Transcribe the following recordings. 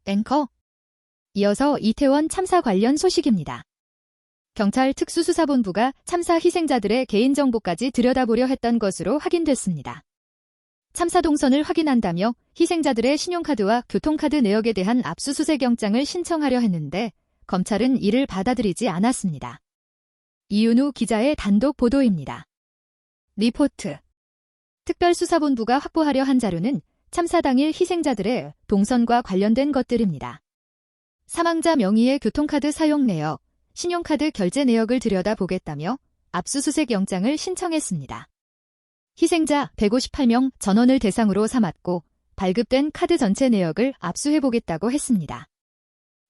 앵커. 이어서 이태원 참사 관련 소식입니다. 경찰 특수수사본부가 참사 희생자들의 개인정보까지 들여다보려 했던 것으로 확인됐습니다. 참사 동선을 확인한다며 희생자들의 신용카드와 교통카드 내역에 대한 압수수색 영장을 신청하려 했는데 검찰은 이를 받아들이지 않았습니다. 이윤우 기자의 단독 보도입니다. 리포트. 특별수사본부가 확보하려 한 자료는 참사 당일 희생자들의 동선과 관련된 것들입니다. 사망자 명의의 교통카드 사용 내역, 신용카드 결제 내역을 들여다보겠다며 압수수색 영장을 신청했습니다. 희생자 158명 전원을 대상으로 삼았고 발급된 카드 전체 내역을 압수해보겠다고 했습니다.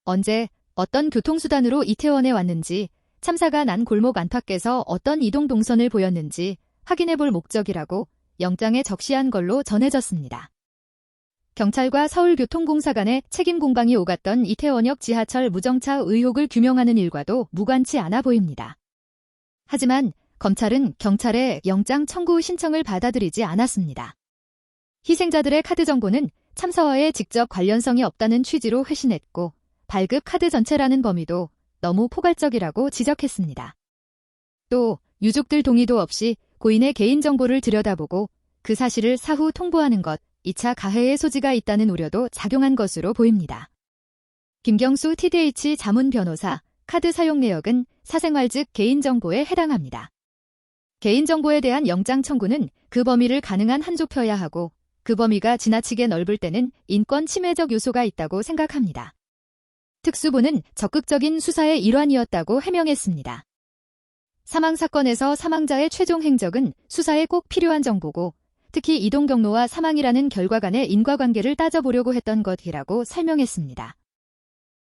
언제, 어떤 교통수단으로 이태원에 왔는지, 참사가 난 골목 안팎에서 어떤 이동 동선을 보였는지 확인해볼 목적이라고 영장에 적시한 걸로 전해졌습니다. 경찰과 서울교통공사 간의 책임 공방이 오갔던 이태원역 지하철 무정차 의혹을 규명하는 일과도 무관치 않아 보입니다. 하지만 검찰은 경찰의 영장 청구 신청을 받아들이지 않았습니다. 희생자들의 카드 정보는 참사와의 직접 관련성이 없다는 취지로 회신했고 발급 카드 전체라는 범위도 너무 포괄적이라고 지적했습니다. 또 유족들 동의도 없이 고인의 개인정보를 들여다보고 그 사실을 사후 통보하는 것, 2차 가해의 소지가 있다는 우려도 작용한 것으로 보입니다. 김경수 TDH 자문 변호사, 카드 사용 내역은 사생활 즉 개인정보에 해당합니다. 개인정보에 대한 영장 청구는 그 범위를 가능한 한 좁혀야 하고 그 범위가 지나치게 넓을 때는 인권 침해적 요소가 있다고 생각합니다. 특수부는 적극적인 수사의 일환이었다고 해명했습니다. 사망 사건에서 사망자의 최종 행적은 수사에 꼭 필요한 정보고 특히 이동 경로와 사망이라는 결과 간의 인과관계를 따져보려고 했던 것이라고 설명했습니다.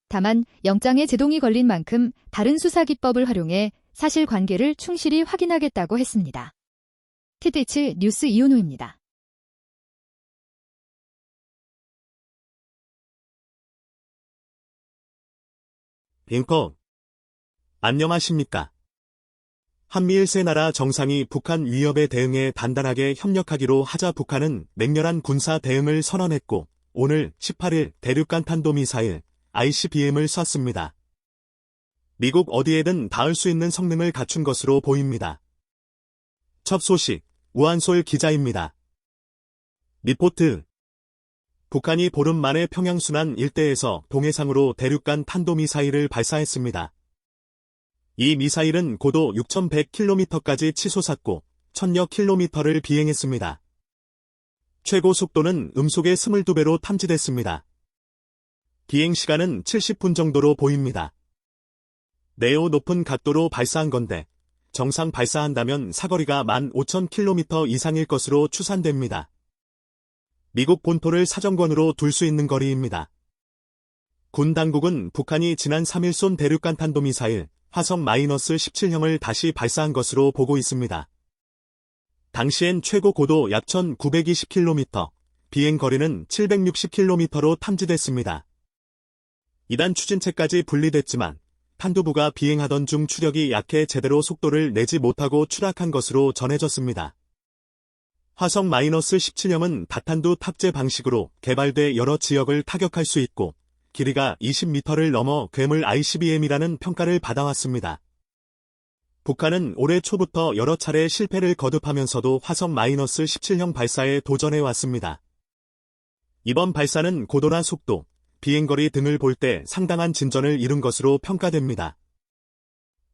다만 영장에 제동이 걸린 만큼 다른 수사기법을 활용해 사실관계를 충실히 확인하겠다고 했습니다. TDH 뉴스 이윤우입니다. 앵커. 안녕하십니까. 한미일 세 나라 정상이 북한 위협에 대응해 단단하게 협력하기로 하자 북한은 맹렬한 군사 대응을 선언했고 오늘 18일 대륙간 탄도미사일 ICBM을 쐈습니다. 미국 어디에든 닿을 수 있는 성능을 갖춘 것으로 보입니다. 첫 소식, 우한솔 기자입니다. 리포트. 북한이 보름 만에 평양순안 일대에서 동해상으로 대륙간 탄도미사일을 발사했습니다. 이 미사일은 고도 6,100km까지 치솟았고 1,000여 킬로미터를 비행했습니다. 최고 속도는 음속의 22배로 탐지됐습니다. 비행시간은 70분 정도로 보입니다. 매우 높은 각도로 발사한 건데 정상 발사한다면 사거리가 15,000km 이상일 것으로 추산됩니다. 미국 본토를 사정권으로 둘 수 있는 거리입니다. 군 당국은 북한이 지난 3일 쏜 대륙간 탄도미사일 화성-17형을 다시 발사한 것으로 보고 있습니다. 당시엔 최고 고도 약 1,920km, 비행거리는 760km로 탐지됐습니다. 이단 추진체까지 분리됐지만 탄두부가 비행하던 중 추력이 약해 제대로 속도를 내지 못하고 추락한 것으로 전해졌습니다. 화성-17형은 다탄두 탑재 방식으로 개발돼 여러 지역을 타격할 수 있고 길이가 20m를 넘어 괴물 ICBM이라는 평가를 받아왔습니다. 북한은 올해 초부터 여러 차례 실패를 거듭하면서도 화성-17형 발사에 도전해왔습니다. 이번 발사는 고도나 속도, 비행거리 등을 볼 때 상당한 진전을 이룬 것으로 평가됩니다.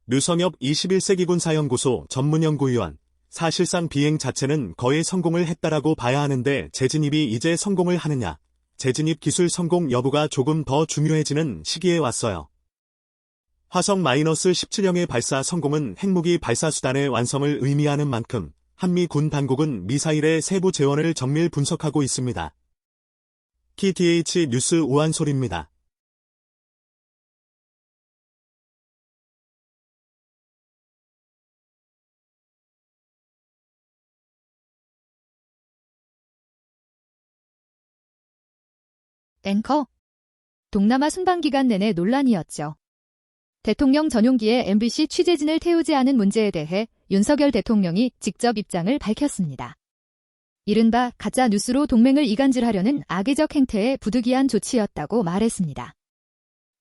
류성엽 21세기군사연구소 전문연구위원, 사실상 비행 자체는 거의 성공을 했다라고 봐야 하는데 재진입이 이제 성공을 하느냐, 재진입 기술 성공 여부가 조금 더 중요해지는 시기에 왔어요. 화성-17형의 발사 성공은 핵무기 발사 수단의 완성을 의미하는 만큼 한미 군 당국은 미사일의 세부 재원을 정밀 분석하고 있습니다. TDH 뉴스 우한솔입니다. 앵커. 동남아 순방 기간 내내 논란이었죠. 대통령 전용기에 MBC 취재진을 태우지 않은 문제에 대해 윤석열 대통령이 직접 입장을 밝혔습니다. 이른바 가짜 뉴스로 동맹을 이간질하려는 악의적 행태의 부득이한 조치였다고 말했습니다.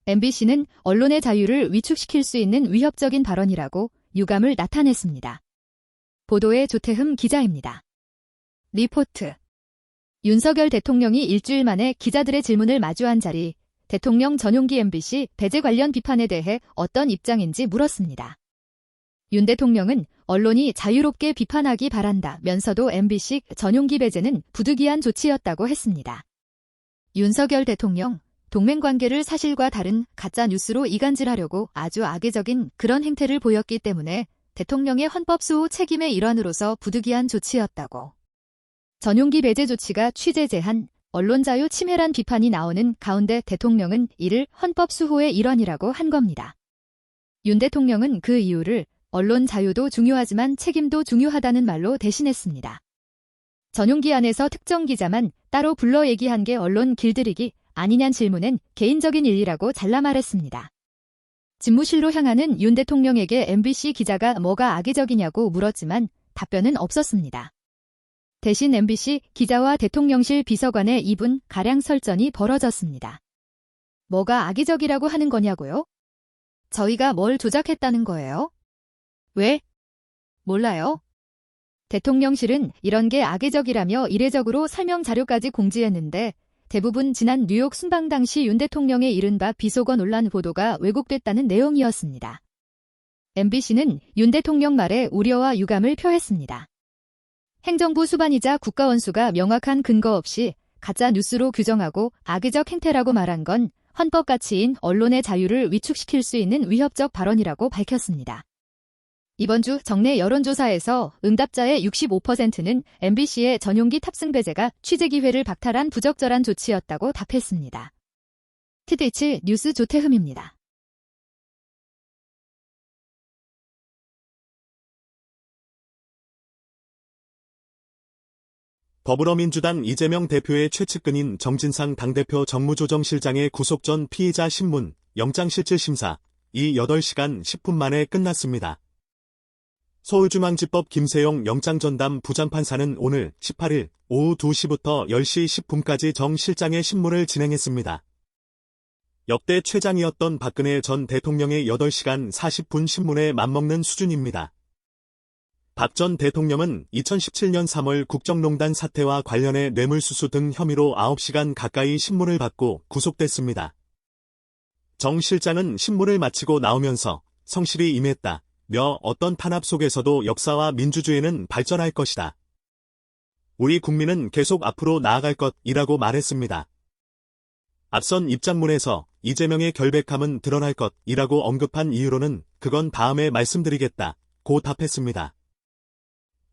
MBC는 언론의 자유를 위축시킬 수 있는 위협적인 발언이라고 유감을 나타냈습니다. 보도의 조태흠 기자입니다. 리포트. 윤석열 대통령이 일주일 만에 기자들의 질문을 마주한 자리, 대통령 전용기 MBC 배제 관련 비판에 대해 어떤 입장인지 물었습니다. 윤 대통령은 언론이 자유롭게 비판하기 바란다면서도 MBC 전용기 배제는 부득이한 조치였다고 했습니다. 윤석열 대통령, 동맹관계를 사실과 다른 가짜 뉴스로 이간질하려고 아주 악의적인 그런 행태를 보였기 때문에 대통령의 헌법수호 책임의 일환으로서 부득이한 조치였다고. 전용기 배제 조치가 취재 제한, 언론 자유 침해란 비판이 나오는 가운데 대통령은 이를 헌법수호의 일환이라고 한 겁니다. 윤 대통령은 그 이유를 언론 자유도 중요하지만 책임도 중요하다는 말로 대신했습니다. 전용기 안에서 특정 기자만 따로 불러 얘기한 게 언론 길들이기 아니냐는 질문엔 개인적인 일이라고 잘라 말했습니다. 집무실로 향하는 윤 대통령에게 MBC 기자가 뭐가 악의적이냐고 물었지만 답변은 없었습니다. 대신 MBC 기자와 대통령실 비서관의 2분 가량 설전이 벌어졌습니다. 뭐가 악의적이라고 하는 거냐고요? 저희가 뭘 조작했다는 거예요? 왜? 몰라요. 대통령실은 이런 게 악의적이라며 이례적으로 설명 자료까지 공지했는데 대부분 지난 뉴욕 순방 당시 윤 대통령의 이른바 비속어 논란 보도가 왜곡됐다는 내용이었습니다. MBC는 윤 대통령 말에 우려와 유감을 표했습니다. 행정부 수반이자 국가원수가 명확한 근거 없이 가짜 뉴스로 규정하고 악의적 행태라고 말한 건 헌법 가치인 언론의 자유를 위축시킬 수 있는 위협적 발언이라고 밝혔습니다. 이번 주 정례 여론조사에서 응답자의 65%는 MBC의 전용기 탑승 배제가 취재 기회를 박탈한 부적절한 조치였다고 답했습니다. TBH 뉴스 조태흠입니다. 더불어민주당 이재명 대표의 최측근인 정진상 당대표 정무조정실장의 구속 전 피의자 신문, 영장실질심사, 이 8시간 10분 만에 끝났습니다. 서울중앙지법 김세용 영장전담 부장판사는 오늘 18일 오후 2시부터 10시 10분까지 정 실장의 신문을 진행했습니다. 역대 최장이었던 박근혜 전 대통령의 8시간 40분 신문에 맞먹는 수준입니다. 박 전 대통령은 2017년 3월 국정농단 사태와 관련해 뇌물수수 등 혐의로 9시간 가까이 신문을 받고 구속됐습니다. 정 실장은 신문을 마치고 나오면서 성실히 임했다. 며 어떤 탄압 속에서도 역사와 민주주의는 발전할 것이다. 우리 국민은 계속 앞으로 나아갈 것이라고 말했습니다. 앞선 입장문에서 이재명의 결백함은 드러날 것이라고 언급한 이유로는 그건 다음에 말씀드리겠다고 답했습니다.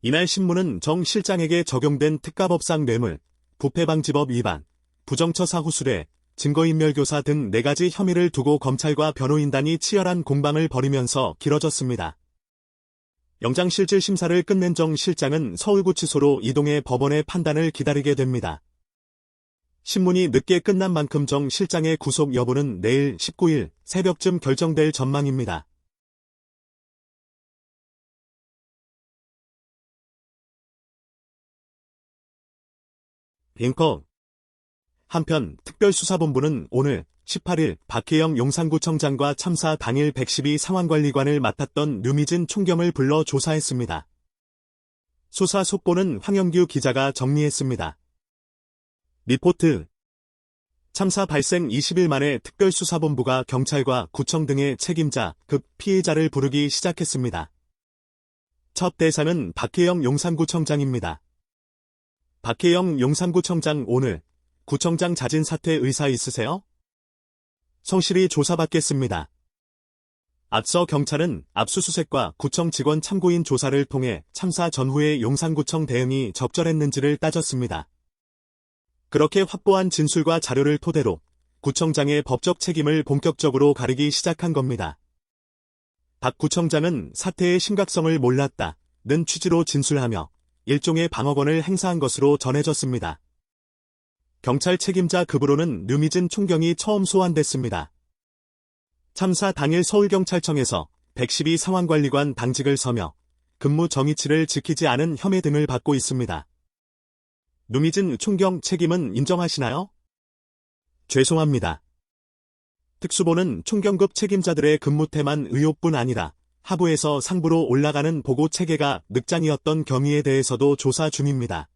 이날 신문은 정 실장에게 적용된 특가법상 뇌물, 부패방지법 위반, 부정처 사후수뢰, 증거인멸교사 등 4가지 혐의를 두고 검찰과 변호인단이 치열한 공방을 벌이면서 길어졌습니다. 영장실질심사를 끝낸 정 실장은 서울구치소로 이동해 법원의 판단을 기다리게 됩니다. 신문이 늦게 끝난 만큼 정 실장의 구속 여부는 내일 19일 새벽쯤 결정될 전망입니다. 앵커. 한편 특별수사본부는 오늘 18일 박혜영 용산구청장과 참사 당일 112 상황관리관을 맡았던 류미진 총경을 불러 조사했습니다. 수사 속보는 황영규 기자가 정리했습니다. 리포트. 참사 발생 20일 만에 특별수사본부가 경찰과 구청 등의 책임자, 급 피해자를 부르기 시작했습니다. 첫 대상은 박혜영 용산구청장입니다. 박혜영 용산구청장 오늘 구청장 자진 사퇴 의사 있으세요? 성실히 조사받겠습니다. 앞서 경찰은 압수수색과 구청 직원 참고인 조사를 통해 참사 전후의 용산구청 대응이 적절했는지를 따졌습니다. 그렇게 확보한 진술과 자료를 토대로 구청장의 법적 책임을 본격적으로 가리기 시작한 겁니다. 박 구청장은 사태의 심각성을 몰랐다는 취지로 진술하며 일종의 방어권을 행사한 것으로 전해졌습니다. 경찰 책임자 급으로는 류미진 총경이 처음 소환됐습니다. 참사 당일 서울경찰청에서 112 상황관리관 당직을 서며 근무 정의치를 지키지 않은 혐의 등을 받고 있습니다. 누미진 총경 책임은 인정하시나요? 죄송합니다. 특수본은 총경급 책임자들의 근무태만 의혹뿐 아니라 하부에서 상부로 올라가는 보고 체계가 늑장이었던 경위에 대해서도 조사 중입니다.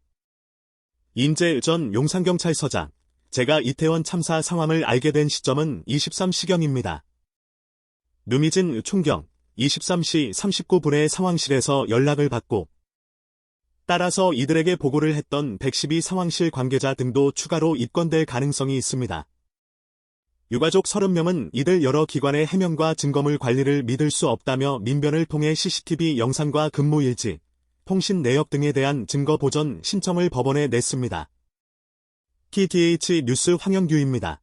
인재 전 용산경찰서장, 제가 이태원 참사 상황을 알게 된 시점은 23시경입니다. 누미진 총경, 23시 39분에 상황실에서 연락을 받고 따라서 이들에게 보고를 했던 112 상황실 관계자 등도 추가로 입건될 가능성이 있습니다. 유가족 30명은 이들 여러 기관의 해명과 증거물 관리를 믿을 수 없다며 민변을 통해 CCTV 영상과 근무일지, 통신 내역 등에 대한 증거 보전 신청을 법원에 냈습니다. TTH 뉴스 황영규입니다.